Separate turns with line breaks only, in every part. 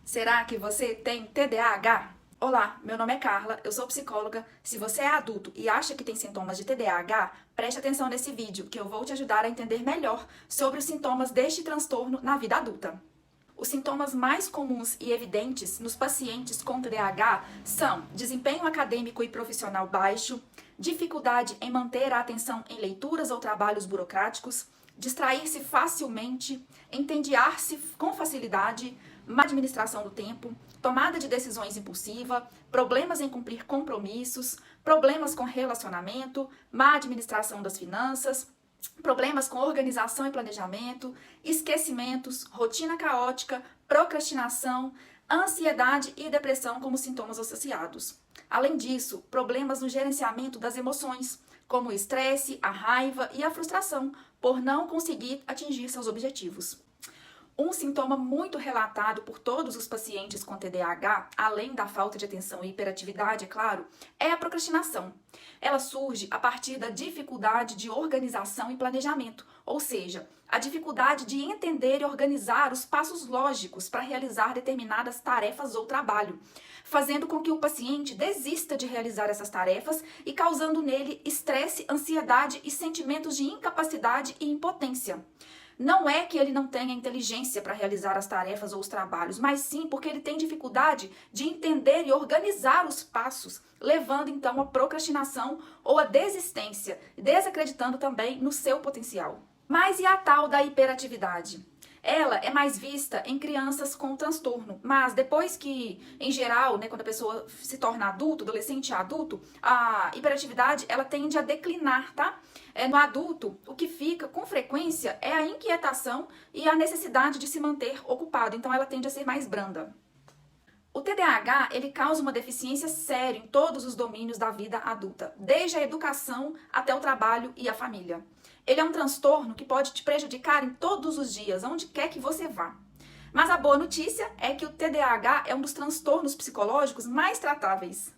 Será que você tem TDAH? Olá, meu nome é Carla, eu sou psicóloga. Se você é adulto e acha que tem sintomas de TDAH, preste atenção nesse vídeo que eu vou te ajudar a entender melhor sobre os sintomas deste transtorno na vida adulta. Os sintomas mais comuns e evidentes nos pacientes com TDAH são desempenho acadêmico e profissional baixo, dificuldade em manter a atenção em leituras ou trabalhos burocráticos, distrair-se facilmente, entediar-se com facilidade, má administração do tempo, tomada de decisões impulsiva, problemas em cumprir compromissos, problemas com relacionamento, má administração das finanças, problemas com organização e planejamento, esquecimentos, rotina caótica, procrastinação, ansiedade e depressão como sintomas associados. Além disso, problemas no gerenciamento das emoções, como o estresse, a raiva e a frustração por não conseguir atingir seus objetivos. Um sintoma muito relatado por todos os pacientes com TDAH, além da falta de atenção e hiperatividade, é claro, é a procrastinação. Ela surge a partir da dificuldade de organização e planejamento, ou seja, a dificuldade de entender e organizar os passos lógicos para realizar determinadas tarefas ou trabalho, fazendo com que o paciente desista de realizar essas tarefas e causando nele estresse, ansiedade e sentimentos de incapacidade e impotência. Não é que ele não tenha inteligência para realizar as tarefas ou os trabalhos, mas sim porque ele tem dificuldade de entender e organizar os passos, levando então à procrastinação ou à desistência, desacreditando também no seu potencial. Mas e a tal da hiperatividade? Ela é mais vista em crianças com transtorno, mas depois que, em geral, quando a pessoa se torna adulto, adolescente a adulto, a hiperatividade ela tende a declinar, tá? No adulto, o que fica com frequência é a inquietação e a necessidade de se manter ocupado, então ela tende a ser mais branda. O TDAH, ele causa uma deficiência séria em todos os domínios da vida adulta, desde a educação até o trabalho e a família. Ele é um transtorno que pode te prejudicar em todos os dias, onde quer que você vá. Mas a boa notícia é que o TDAH é um dos transtornos psicológicos mais tratáveis.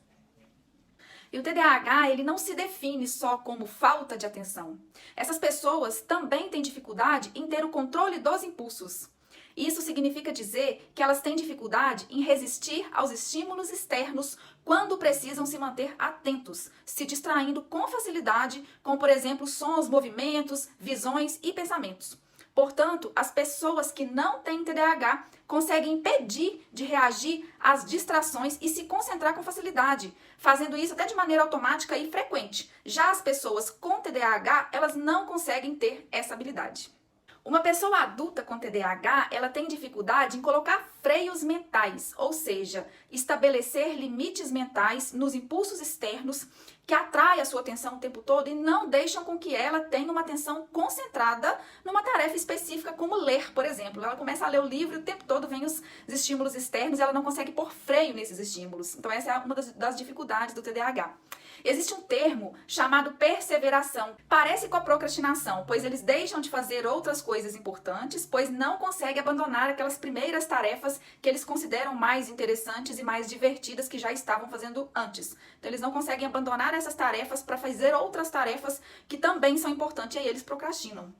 E o TDAH, ele não se define só como falta de atenção. Essas pessoas também têm dificuldade em ter o controle dos impulsos. Isso significa dizer que elas têm dificuldade em resistir aos estímulos externos quando precisam se manter atentos, se distraindo com facilidade com, por exemplo, sons, movimentos, visões e pensamentos. Portanto, as pessoas que não têm TDAH conseguem impedir de reagir às distrações e se concentrar com facilidade, fazendo isso até de maneira automática e frequente. Já as pessoas com TDAH, elas não conseguem ter essa habilidade. Uma pessoa adulta com TDAH, ela tem dificuldade em colocar freios mentais, ou seja, estabelecer limites mentais nos impulsos externos que atraem a sua atenção o tempo todo e não deixam com que ela tenha uma atenção concentrada numa tarefa específica, como ler, por exemplo. Ela começa a ler o livro e o tempo todo vem os estímulos externos e ela não consegue pôr freio nesses estímulos. Então essa é uma das dificuldades do TDAH. Existe um termo chamado perseveração. Parece com a procrastinação, pois eles deixam de fazer outras coisas importantes, pois não conseguem abandonar aquelas primeiras tarefas que eles consideram mais interessantes e mais divertidas que já estavam fazendo antes. Então eles não conseguem abandonar essas tarefas para fazer outras tarefas que também são importantes e aí eles procrastinam.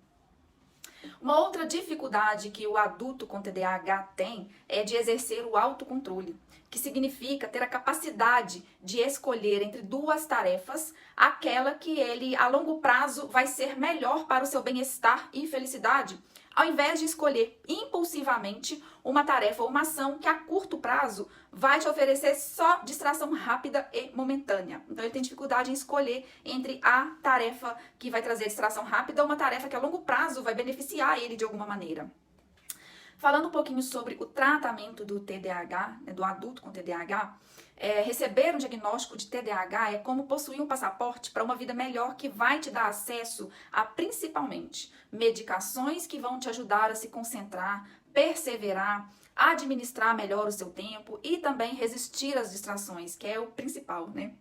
Uma outra dificuldade que o adulto com TDAH tem é de exercer o autocontrole, que significa ter a capacidade de escolher entre duas tarefas, aquela que ele a longo prazo vai ser melhor para o seu bem-estar e felicidade, ao invés de escolher impulsivamente uma tarefa ou uma ação que a curto prazo vai te oferecer só distração rápida e momentânea. Então ele tem dificuldade em escolher entre a tarefa que vai trazer distração rápida ou uma tarefa que a longo prazo vai beneficiar ele de alguma maneira. Falando um pouquinho sobre o tratamento do TDAH, do adulto com TDAH, receber um diagnóstico de TDAH é como possuir um passaporte para uma vida melhor que vai te dar acesso a, principalmente, medicações que vão te ajudar a se concentrar, perseverar, administrar melhor o seu tempo e também resistir às distrações, que é o principal, né?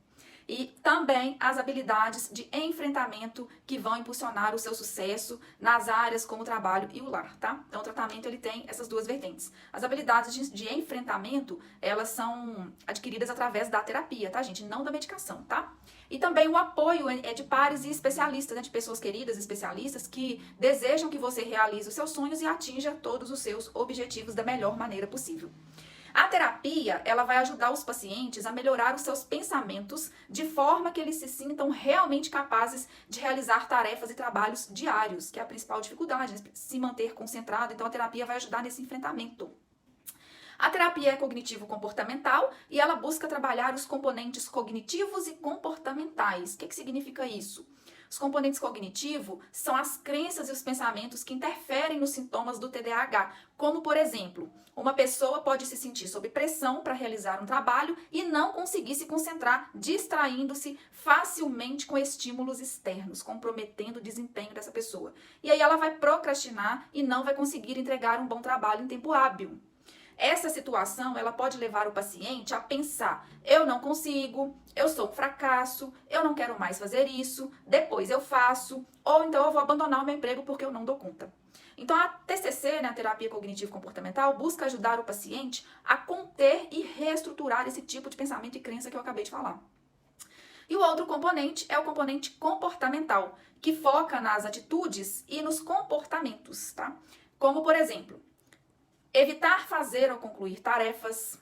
E também as habilidades de enfrentamento que vão impulsionar o seu sucesso nas áreas como o trabalho e o lar, tá? Então o tratamento ele tem essas duas vertentes. As habilidades de enfrentamento, elas são adquiridas através da terapia, tá, gente? Não da medicação, tá? E também o apoio é de pares e especialistas, né? De pessoas queridas, especialistas que desejam que você realize os seus sonhos e atinja todos os seus objetivos da melhor maneira possível. A terapia, ela vai ajudar os pacientes a melhorar os seus pensamentos de forma que eles se sintam realmente capazes de realizar tarefas e trabalhos diários, que é a principal dificuldade, né? Se manter concentrado. Então, a terapia vai ajudar nesse enfrentamento. A terapia é cognitivo-comportamental e ela busca trabalhar os componentes cognitivos e comportamentais. O que significa isso? Os componentes cognitivos são as crenças e os pensamentos que interferem nos sintomas do TDAH, como, por exemplo, uma pessoa pode se sentir sob pressão para realizar um trabalho e não conseguir se concentrar, distraindo-se facilmente com estímulos externos, comprometendo o desempenho dessa pessoa. E aí ela vai procrastinar e não vai conseguir entregar um bom trabalho em tempo hábil. Essa situação, ela pode levar o paciente a pensar, eu não consigo, eu sou um fracasso, eu não quero mais fazer isso, depois eu faço, ou então eu vou abandonar o meu emprego porque eu não dou conta. Então, a TCC, né, a terapia cognitivo-comportamental, busca ajudar o paciente a conter e reestruturar esse tipo de pensamento e crença que eu acabei de falar. E o outro componente é o componente comportamental, que foca nas atitudes e nos comportamentos, tá? Como, por exemplo, evitar fazer ou concluir tarefas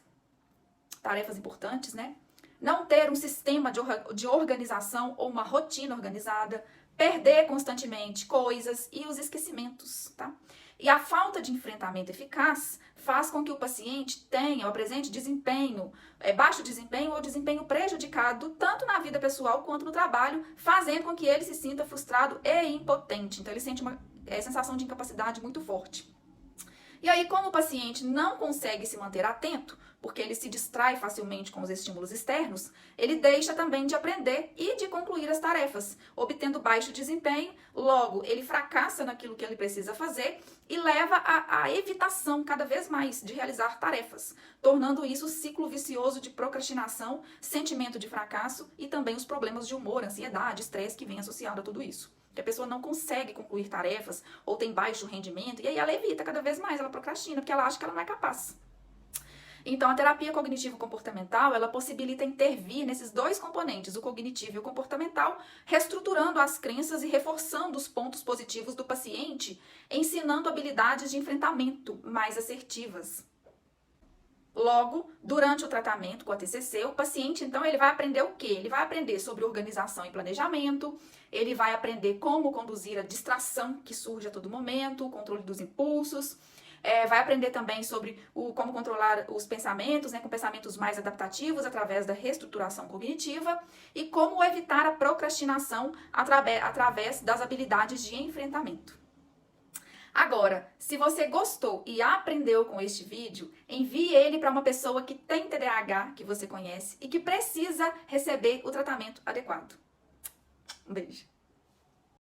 importantes, né? Não ter um sistema de organização ou uma rotina organizada, perder constantemente coisas e os esquecimentos, tá? E a falta de enfrentamento eficaz faz com que o paciente tenha ou apresente desempenho, baixo desempenho ou desempenho prejudicado, tanto na vida pessoal quanto no trabalho, fazendo com que ele se sinta frustrado e impotente. Então, ele sente uma sensação de incapacidade muito forte. E aí, como o paciente não consegue se manter atento, porque ele se distrai facilmente com os estímulos externos, ele deixa também de aprender e de concluir as tarefas, obtendo baixo desempenho, logo ele fracassa naquilo que ele precisa fazer e leva à evitação cada vez mais de realizar tarefas, tornando isso um ciclo vicioso de procrastinação, sentimento de fracasso e também os problemas de humor, ansiedade, estresse que vem associado a tudo isso. Que a pessoa não consegue concluir tarefas ou tem baixo rendimento, e aí ela evita cada vez mais, ela procrastina, porque ela acha que ela não é capaz. Então, a terapia cognitivo-comportamental, ela possibilita intervir nesses dois componentes, o cognitivo e o comportamental, reestruturando as crenças e reforçando os pontos positivos do paciente, ensinando habilidades de enfrentamento mais assertivas. Logo, durante o tratamento com a TCC, o paciente, então, ele vai aprender o quê? Ele vai aprender sobre organização e planejamento, ele vai aprender como conduzir a distração que surge a todo momento, o controle dos impulsos, vai aprender também sobre como controlar os pensamentos, né, com pensamentos mais adaptativos através da reestruturação cognitiva e como evitar a procrastinação através das habilidades de enfrentamento. Agora, se você gostou e aprendeu com este vídeo, envie ele para uma pessoa que tem TDAH, que você conhece, e que precisa receber o tratamento adequado. Um beijo.